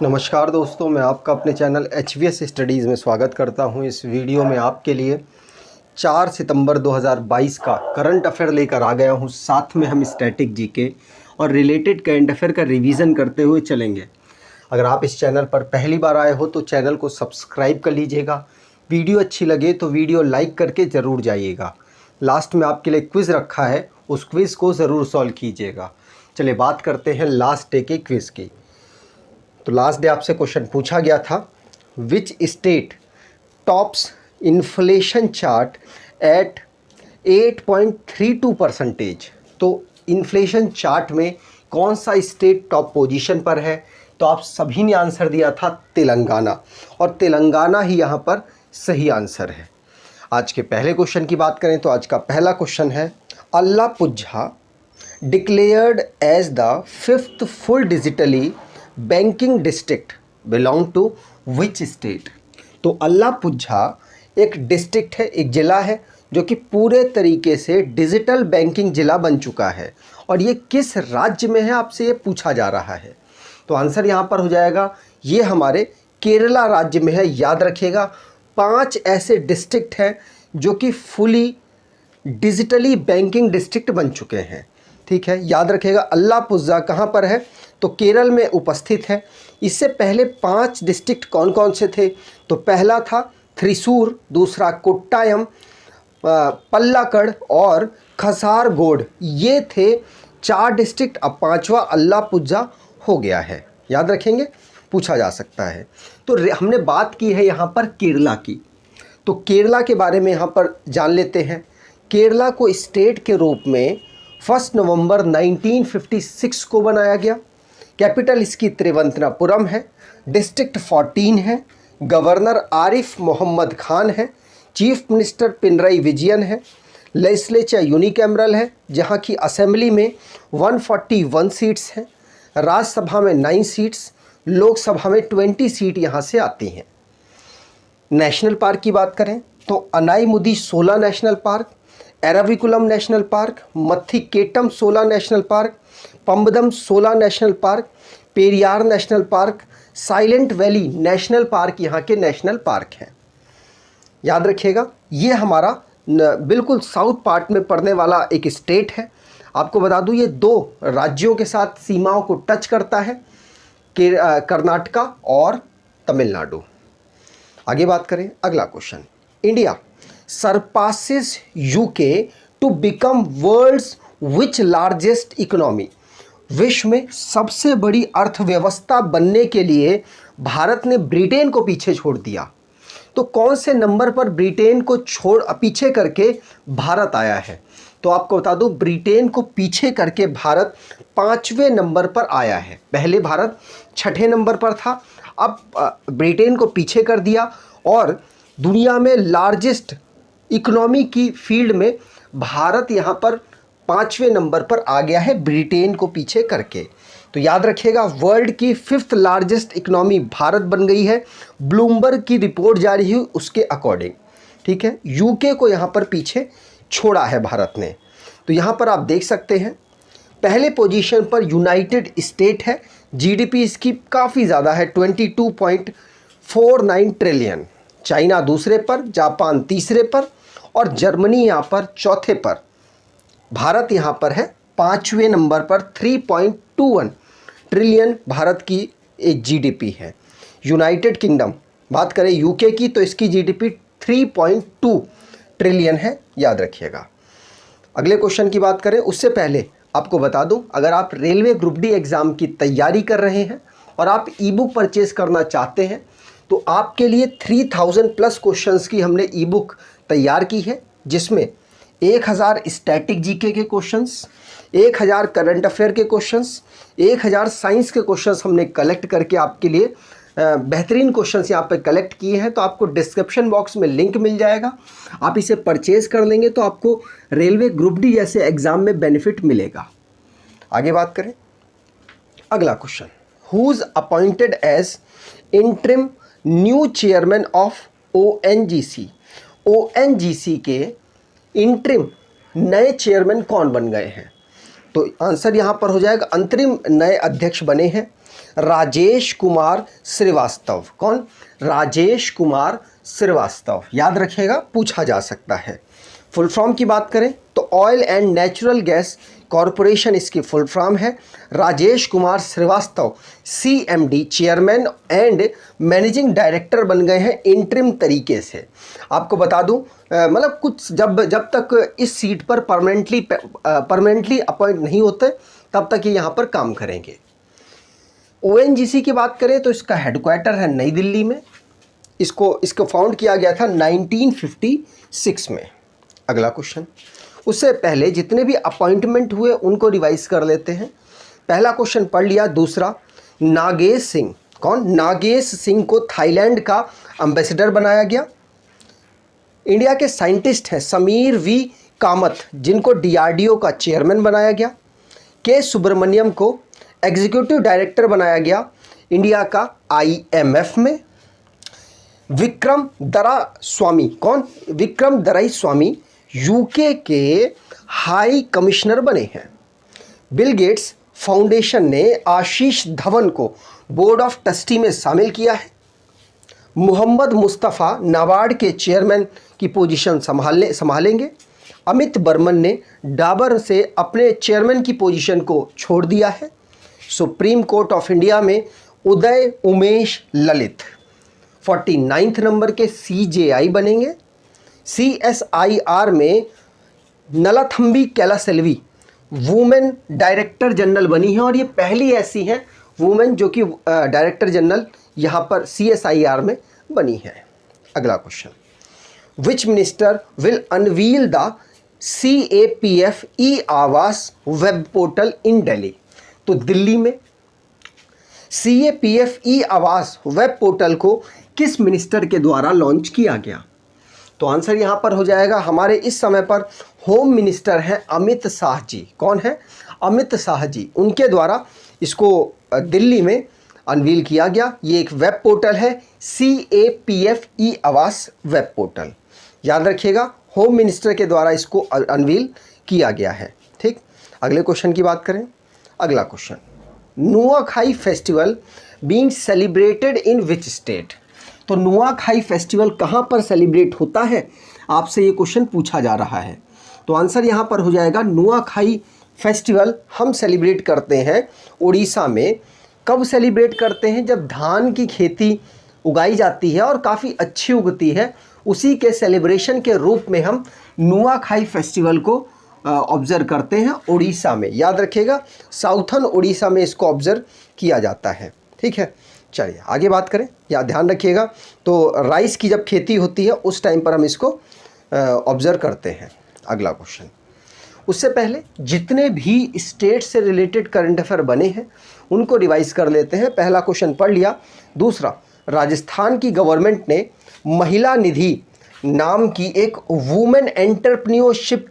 नमस्कार दोस्तों, मैं आपका अपने चैनल HVS स्टडीज़ में स्वागत करता हूं। इस वीडियो में आपके लिए 4 सितंबर 2022 का करंट अफेयर लेकर आ गया हूं। साथ में हम स्टैटिक जीके और रिलेटेड करंट अफेयर का रिवीजन करते हुए चलेंगे। अगर आप इस चैनल पर पहली बार आए हो तो चैनल को सब्सक्राइब कर लीजिएगा। वीडियो अच्छी लगे तो वीडियो लाइक करके ज़रूर जाइएगा। लास्ट में आपके लिए क्विज़ रखा है, उस क्विज़ को ज़रूर सॉल्व कीजिएगा। चलिए बात करते हैं लास्ट डे के क्विज़ की। तो लास्ट डे आपसे क्वेश्चन पूछा गया था, which state tops inflation chart at 8.32%। तो इन्फ्लेशन चार्ट में कौन सा स्टेट टॉप पोजीशन पर है? तो आप सभी ने आंसर दिया था तेलंगाना, और तेलंगाना ही यहाँ पर सही आंसर है। आज के पहले क्वेश्चन की बात करें तो आज का पहला क्वेश्चन है, Alappuzha declared as the 5th full digitally banking district belong to which state. तो अल्लापुझा एक डिस्ट्रिक्ट है, एक ज़िला है जो कि पूरे तरीके से डिजिटल बैंकिंग ज़िला बन चुका है। और ये किस राज्य में है, आपसे ये पूछा जा रहा है। तो आंसर यहाँ पर हो जाएगा, ये हमारे केरला राज्य में है। याद रखिएगा, 5 ऐसे डिस्ट्रिक्ट हैं जो कि फुली डिजिटली बैंकिंग डिस्ट्रिक्ट बन चुके हैं। ठीक है, याद रखिएगा अल्लापुझा कहाँ पर है, तो केरल में उपस्थित है। इससे पहले 5 डिस्ट्रिक्ट कौन कौन से थे? तो पहला था थ्रिसूर, दूसरा कोट्टायम, पल्लाकड़ और खसारगोड। ये थे 4 डिस्ट्रिक्ट। अब 5वां अल्लापुझा हो गया है। याद रखेंगे, पूछा जा सकता है। तो हमने बात की है यहाँ पर केरला की, तो केरला के बारे में यहाँ पर जान लेते हैं। केरला को स्टेट के रूप में 1 नवंबर 1956 को बनाया गया। कैपिटल इसकी त्रिवंतनापुरम है। डिस्ट्रिक्ट 14 है। गवर्नर आरिफ मोहम्मद खान है। चीफ मिनिस्टर पिनराई विजयन है। लेजिस्लेचर यूनिकैमरल है, जहां की असेंबली में 141 सीट्स हैं। राज्यसभा में 9 सीट्स, लोकसभा में 20 सीट यहां से आती हैं। नेशनल पार्क की बात करें तो Anamudi 16 national park, Eravikulam national park, Mathikettan 16 national park, Pambadum 16 national park, Periyar national park, silent valley national park यहाँ के नेशनल पार्क हैं। याद रखिएगा, ये हमारा बिल्कुल साउथ पार्ट में पड़ने वाला एक स्टेट है। आपको बता दूँ, ये 2 राज्यों के साथ सीमाओं को टच करता है, कर्नाटका और तमिलनाडु। आगे बात करें, अगला question, India surpasses UK to become world's which largest economy. विश्व में सबसे बड़ी अर्थव्यवस्था बनने के लिए भारत ने ब्रिटेन को पीछे छोड़ दिया। तो कौन से नंबर पर ब्रिटेन को पीछे करके भारत आया है? तो आपको बता दूं, ब्रिटेन को पीछे करके भारत 5वें नंबर पर आया है। पहले भारत 6ठे नंबर पर था, अब ब्रिटेन को पीछे कर दिया और दुनिया में लार्जेस्ट इकोनॉमी की फील्ड में भारत यहाँ पर 5वें नंबर पर आ गया है, ब्रिटेन को पीछे करके। तो याद रखिएगा, वर्ल्ड की 5th लार्जेस्ट इकोनॉमी भारत बन गई है, ब्लूमबर्ग की रिपोर्ट जारी हुई उसके अकॉर्डिंग। ठीक है, यूके को यहाँ पर पीछे छोड़ा है भारत ने। तो यहाँ पर आप देख सकते हैं, पहले पोजीशन पर यूनाइटेड स्टेट है। जीडीपी इसकी काफ़ी ज़्यादा है, 22.49 ट्रिलियन। चाइना दूसरे पर, जापान तीसरे पर और जर्मनी यहाँ पर चौथे पर। भारत यहाँ पर है 5वें नंबर पर, 3.21 ट्रिलियन भारत की एक जीडीपी है। यूनाइटेड किंगडम बात करें यूके की, तो इसकी जीडीपी 3.2 ट्रिलियन है। याद रखिएगा। अगले क्वेश्चन की बात करें उससे पहले आपको बता दूं, अगर आप रेलवे ग्रुप डी एग्ज़ाम की तैयारी कर रहे हैं और आप ई बुक परचेज़ करना चाहते हैं, तो आपके लिए 3000+ क्वेश्चंस की हमने ई बुक तैयार की है, जिसमें 1000 स्टैटिक जीके के क्वेश्चंस, 1000 करंट अफेयर के क्वेश्चंस, 1000 साइंस के क्वेश्चंस हमने कलेक्ट करके आपके लिए बेहतरीन क्वेश्चंस यहाँ पे कलेक्ट किए हैं। तो आपको डिस्क्रिप्शन बॉक्स में लिंक मिल जाएगा, आप इसे परचेज़ कर लेंगे तो आपको रेलवे ग्रुप डी जैसे एग्ज़ाम में बेनिफिट मिलेगा। आगे बात करें, अगला question, who is appointed as interim new chairman of ONGC. ONGC के इंटरिम नए चेयरमैन कौन बन गए हैं? तो आंसर यहाँ पर हो जाएगा, अंतरिम नए अध्यक्ष बने हैं राजेश कुमार श्रीवास्तव। कौन? राजेश कुमार श्रीवास्तव। याद रखिएगा, पूछा जा सकता है। फुल फॉर्म की बात करें तो oil and natural gas corporation इसकी फुल फॉर्म है। Rajesh Kumar Srivastava CMD chairman and managing director बन गए हैं इंटरिम तरीके से। आपको बता दूं, मतलब कुछ जब तक इस सीट पर परमानेंटली अपॉइंट नहीं होते तब तक ये यहाँ पर काम करेंगे। ONGC की बात करें तो इसका हेडक्वार्टर है नई दिल्ली में। इसको फाउंड किया गया था 1956 में। अगला क्वेश्चन, उससे पहले जितने भी अपॉइंटमेंट हुए उनको रिवाइज कर लेते हैं। पहला क्वेश्चन पढ़ लिया। दूसरा, नागेश सिंह। कौन? नागेश सिंह को थाईलैंड का एम्बेसडर बनाया गया। इंडिया के साइंटिस्ट हैं समीर V कामत, जिनको DRDO का चेयरमैन बनाया गया। के सुब्रमण्यम को एग्जीक्यूटिव डायरेक्टर बनाया गया इंडिया का IMF में। विक्रम दरास्वामी। कौन? विक्रम दरास्वामी UK के हाई कमिश्नर बने हैं। बिल गेट्स फाउंडेशन ने आशीष धवन को बोर्ड ऑफ ट्रस्टी में शामिल किया है। मोहम्मद मुस्तफ़ा नाबार्ड के चेयरमैन की पोजीशन संभालेंगे। अमित बर्मन ने डाबर से अपने चेयरमैन की पोजीशन को छोड़ दिया है। सुप्रीम कोर्ट ऑफ इंडिया में उदय उमेश ललित 49 नंबर के CJI बनेंगे। CSIR में नलाथम्बी कैलासेल्वी वुमेन डायरेक्टर जनरल बनी है और ये पहली ऐसी हैं वुमेन जो कि डायरेक्टर जनरल यहाँ पर CSIR में बनी है। अगला question, which minister will unveil the CAPF ई-आवास वेब पोर्टल इन दिल्ली। तो दिल्ली में CAPF ई-आवास वेब पोर्टल को किस मिनिस्टर के द्वारा लॉन्च किया गया? तो आंसर यहाँ पर हो जाएगा, हमारे इस समय पर होम मिनिस्टर हैं अमित शाह जी। कौन है? अमित शाह जी। उनके द्वारा इसको दिल्ली में अनवील किया गया। ये एक वेब पोर्टल है CAPF ई-आवास वेब पोर्टल। याद रखिएगा, होम मिनिस्टर के द्वारा इसको अनवील किया गया है। ठीक, अगले क्वेश्चन की बात करें। अगला question, Nuakhai festival being celebrated in which state. तो नुआखाई फेस्टिवल कहाँ पर सेलिब्रेट होता है, आपसे ये क्वेश्चन पूछा जा रहा है। तो आंसर यहाँ पर हो जाएगा, नुआखाई फेस्टिवल हम सेलिब्रेट करते हैं उड़ीसा में। कब सेलिब्रेट करते हैं? जब धान की खेती उगाई जाती है और काफ़ी अच्छी उगती है, उसी के सेलिब्रेशन के रूप में हम नुआखाई फेस्टिवल को ऑब्ज़र्व करते हैं उड़ीसा में। याद रखिएगा, साउथर्न उड़ीसा में इसको ऑब्ज़र्व किया जाता है। ठीक है, चलिए आगे बात करें। या ध्यान रखिएगा, तो राइस की जब खेती होती है उस टाइम पर हम इसको ऑब्ज़र्व करते हैं। अगला क्वेश्चन, उससे पहले जितने भी स्टेट से रिलेटेड करंट अफेयर बने हैं उनको रिवाइज कर लेते हैं। पहला क्वेश्चन पढ़ लिया। दूसरा, राजस्थान की गवर्नमेंट ने महिला निधि नाम की एक वुमेन एंटरप्रेन्योरशिप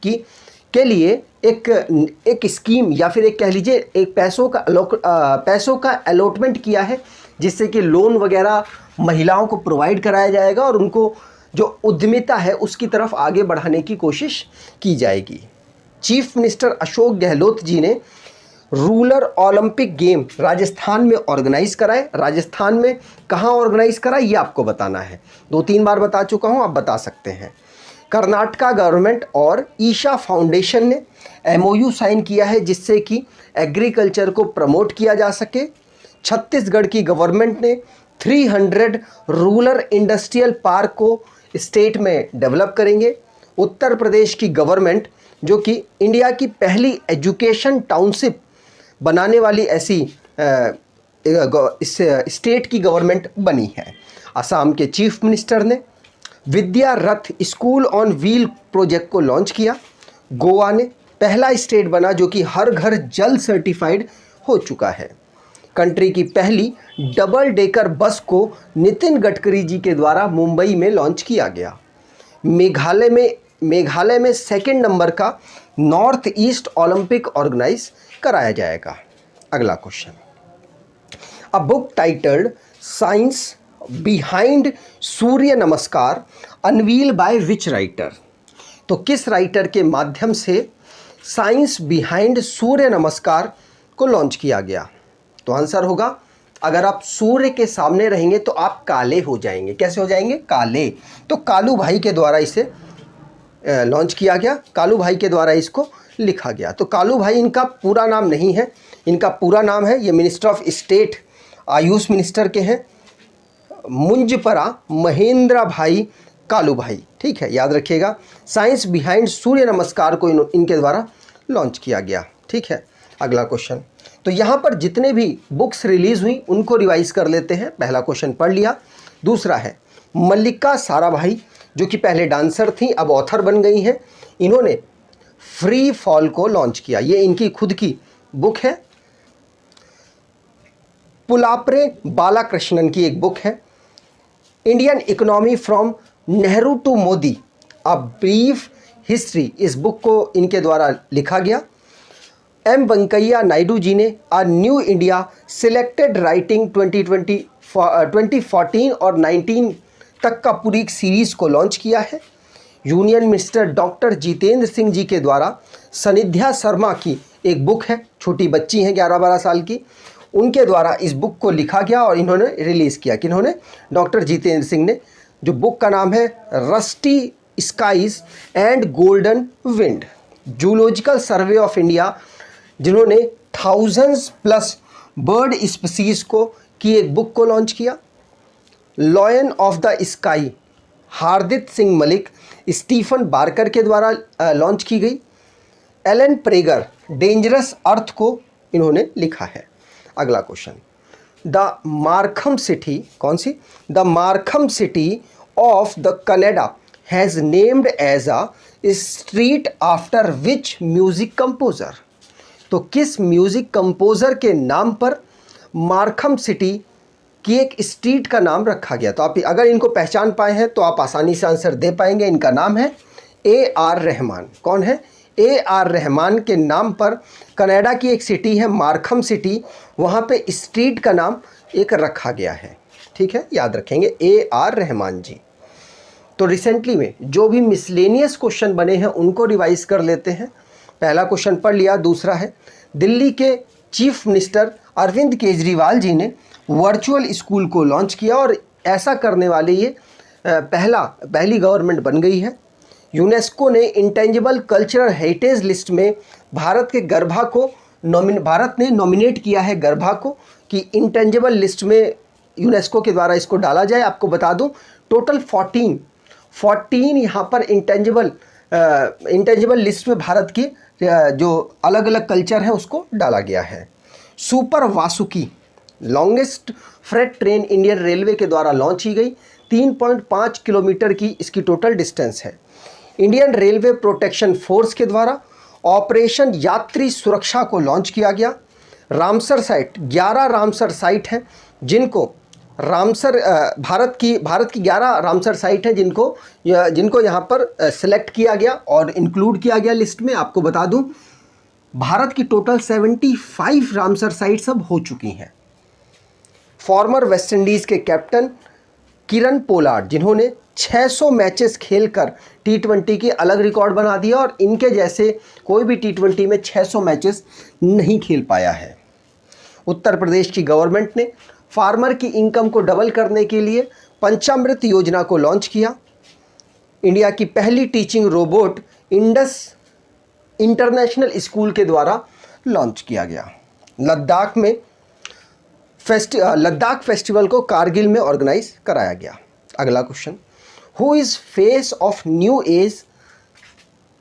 के लिए एक स्कीम या फिर एक कह लीजिए एक पैसों का अलॉटमेंट किया है, जिससे कि लोन वगैरह महिलाओं को प्रोवाइड कराया जाएगा और उनको जो उद्यमिता है उसकी तरफ आगे बढ़ाने की कोशिश की जाएगी। चीफ मिनिस्टर अशोक गहलोत जी ने रूरल ओलंपिक गेम राजस्थान में ऑर्गेनाइज कराए। राजस्थान में कहाँ ऑर्गेनाइज कराए ये आपको बताना है। 2-3 बार बता चुका हूँ, आप बता सकते हैं। कर्नाटका गवर्नमेंट और ईशा फाउंडेशन ने MOU साइन किया है जिससे कि एग्रीकल्चर को प्रमोट किया जा सके। छत्तीसगढ़ की गवर्नमेंट ने 300 रूरल इंडस्ट्रियल पार्क को स्टेट में डेवलप करेंगे। उत्तर प्रदेश की गवर्नमेंट जो कि इंडिया की पहली एजुकेशन टाउनशिप बनाने वाली ऐसी इस स्टेट की गवर्नमेंट बनी है। असम के चीफ मिनिस्टर ने विद्या रथ स्कूल ऑन व्हील प्रोजेक्ट को लॉन्च किया। गोवा ने पहला स्टेट बना जो कि हर घर जल सर्टिफाइड हो चुका है। कंट्री की पहली डबल डेकर बस को नितिन गडकरी जी के द्वारा मुंबई में लॉन्च किया गया। मेघालय में 2 नंबर का नॉर्थ ईस्ट ओलंपिक ऑर्गेनाइज कराया जाएगा। अगला question, a book titled science behind Surya Namaskar unveil by which writer. तो किस राइटर के माध्यम से साइंस बिहाइंड सूर्य नमस्कार को लॉन्च किया गया? तो आंसर होगा अगर आप सूर्य के सामने रहेंगे तो आप काले हो जाएंगे। कैसे हो जाएंगे? काले। तो कालू भाई के द्वारा इसे लॉन्च किया गया, कालू भाई के द्वारा इसको लिखा गया। तो कालू भाई इनका पूरा नाम नहीं है, इनका पूरा नाम है, ये minister of state Ayush minister के हैं, मुंजपरा महेंद्र भाई कालू भाई। ठीक है, याद रखिएगा। साइंस बिहाइंड सूर्य नमस्कार को इनके द्वारा लॉन्च किया गया। ठीक है, अगला क्वेश्चन। तो यहाँ पर जितने भी बुक्स रिलीज हुई उनको रिवाइज कर लेते हैं। पहला क्वेश्चन पढ़ लिया। दूसरा है मल्लिका साराभाई, जो कि पहले डांसर थी अब ऑथर बन गई हैं। इन्होंने फ्री फॉल को लॉन्च किया, ये इनकी खुद की बुक है। पुलाप्रे बालाकृष्णन की एक बुक है, Indian economy from Nehru to Modi a brief history, इस बुक को इनके द्वारा लिखा गया। एम वेंकैया नायडू जी ने a new India selected writing 2014 और 19 तक का पूरी एक सीरीज़ को लॉन्च किया है। Union minister doctor Jitendra Singh ji के द्वारा सनिध्या शर्मा की एक बुक है, छोटी बच्ची हैं 11-12 साल की, उनके द्वारा इस बुक को लिखा गया और इन्होंने रिलीज़ किया। किन्होंने? डॉक्टर जितेंद्र सिंह ने। जो बुक का नाम है Rusty Skies and Golden Wind, Zoological Survey of India, जिन्होंने थाउजेंड्स प्लस बर्ड स्पीसीज को की एक बुक को लॉन्च किया। Lion of the Sky, Hardik Singh Malik, Stephen Barker के द्वारा लॉन्च की गई। एलन प्रेगर, डेंजरस अर्थ को इन्होंने लिखा है। अगला क्वेश्चन, द मार्खम सिटी, कौन सी? The Markham city of the Canada has named as a street after which music composer, तो किस म्यूजिक कंपोजर के नाम पर मार्खम सिटी की एक स्ट्रीट का नाम रखा गया? तो आप अगर इनको पहचान पाए हैं तो आप आसानी से आंसर दे पाएंगे। इनका नाम है AR रहमान। कौन है? AR रहमान के नाम पर कनाडा की एक सिटी है मार्खम सिटी, वहाँ पे स्ट्रीट का नाम एक रखा गया है। ठीक है, याद रखेंगे AR रहमान जी। तो रिसेंटली में जो भी मिसलेनियस क्वेश्चन बने हैं उनको रिवाइज कर लेते हैं। पहला क्वेश्चन पढ़ लिया। दूसरा है दिल्ली के चीफ मिनिस्टर अरविंद केजरीवाल जी ने वर्चुअल स्कूल को लॉन्च किया और ऐसा करने वाले ये पहली गवर्नमेंट बन गई है। यूनेस्को ने इंटेंजिबल कल्चरल हेरिटेज लिस्ट में भारत ने नॉमिनेट किया है गरबा को कि इंटेंजिबल लिस्ट में यूनेस्को के द्वारा इसको डाला जाए। आपको बता दूं टोटल 14 यहाँ पर इंटेंजिबल लिस्ट में भारत की जो अलग अलग कल्चर है उसको डाला गया है। Super Vasuki, longest freight train Indian railway के द्वारा लॉन्च की गई। 3.5 किलोमीटर की इसकी टोटल डिस्टेंस है। इंडियन रेलवे प्रोटेक्शन फोर्स के द्वारा ऑपरेशन यात्री सुरक्षा को लॉन्च किया गया। रामसर साइट, 11 रामसर साइट हैं जिनको भारत की 11 रामसर साइट हैं जिनको यहाँ पर सिलेक्ट किया गया और इंक्लूड किया गया लिस्ट में। आपको बता दूं भारत की टोटल 75 रामसर साइट्स अब हो चुकी हैं। फॉर्मर वेस्टइंडीज़ के कैप्टन किरण पोलार्ड, जिन्होंने 600 मैचेस खेलकर T20 की अलग रिकॉर्ड बना दिया और इनके जैसे कोई भी T20 में 600 मैचेस नहीं खेल पाया है। उत्तर प्रदेश की गवर्नमेंट ने फार्मर की इनकम को डबल करने के लिए पंचामृत योजना को लॉन्च किया। इंडिया की पहली teaching robot Indus international school के द्वारा लॉन्च किया गया। लद्दाख फेस्टिवल को कारगिल में ऑर्गेनाइज कराया गया। अगला question, who is face of new age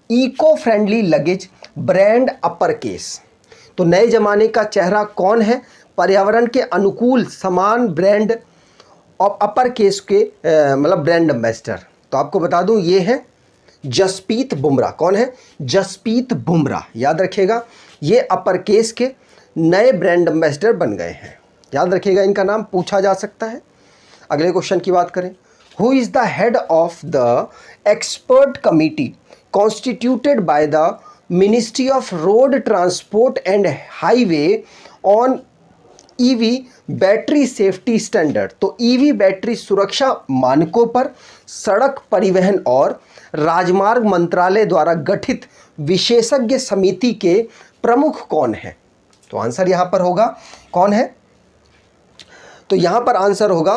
eco friendly luggage brand Upper Case, तो नए ज़माने का चेहरा कौन है पर्यावरण के अनुकूल समान ब्रांड और अपर केस के मतलब ब्रांड एम्बेसडर? तो आपको बता दूं ये है जसप्रीत बुमराह। कौन है? जसप्रीत बुमराह। याद रखिएगा ये अपर केस के नए ब्रांड एम्बेसडर बन गए हैं। याद रखिएगा इनका नाम पूछा जा सकता है। अगले क्वेश्चन की बात करें, who is the head of the expert committee constituted by the ministry of road transport and highway on EV battery safety standard? तो EV बैटरी सुरक्षा मानकों पर सड़क परिवहन और राजमार्ग मंत्रालय द्वारा गठित विशेषज्ञ समिति के प्रमुख कौन है? तो आंसर यहां पर होगा कौन है? तो यहाँ पर आंसर होगा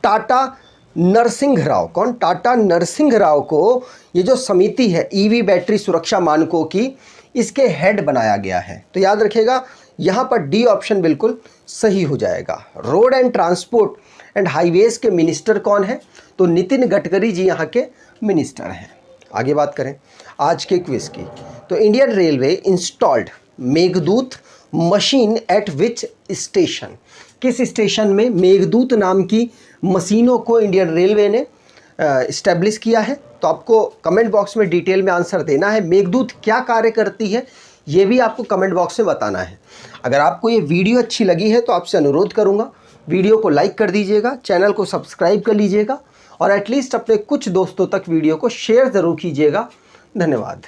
टाटा नरसिंह राव। कौन? टाटा नरसिंह राव को ये जो समिति है ईवी बैटरी सुरक्षा मानकों की, इसके हेड बनाया गया है। तो याद रखिएगा यहाँ पर डी ऑप्शन बिल्कुल सही हो जाएगा। Road and transport and highways के मिनिस्टर कौन है? तो नितिन गडकरी जी यहाँ के मिनिस्टर हैं। आगे बात करें आज के क्विज की, तो Indian railway installed Meghdoot machine eight विच स्टेशन? किस स्टेशन में मेघदूत नाम की मशीनों को इंडियन रेलवे ने इस्टेब्लिश किया है? तो आपको कमेंट बॉक्स में डिटेल में आंसर देना है। मेघदूत क्या कार्य करती है ये भी आपको कमेंट बॉक्स में बताना है। अगर आपको ये वीडियो अच्छी लगी है तो आपसे अनुरोध करूंगा वीडियो को लाइक कर दीजिएगा, चैनल को सब्सक्राइब कर लीजिएगा और एटलीस्ट अपने कुछ दोस्तों तक वीडियो को शेयर ज़रूर कीजिएगा। धन्यवाद।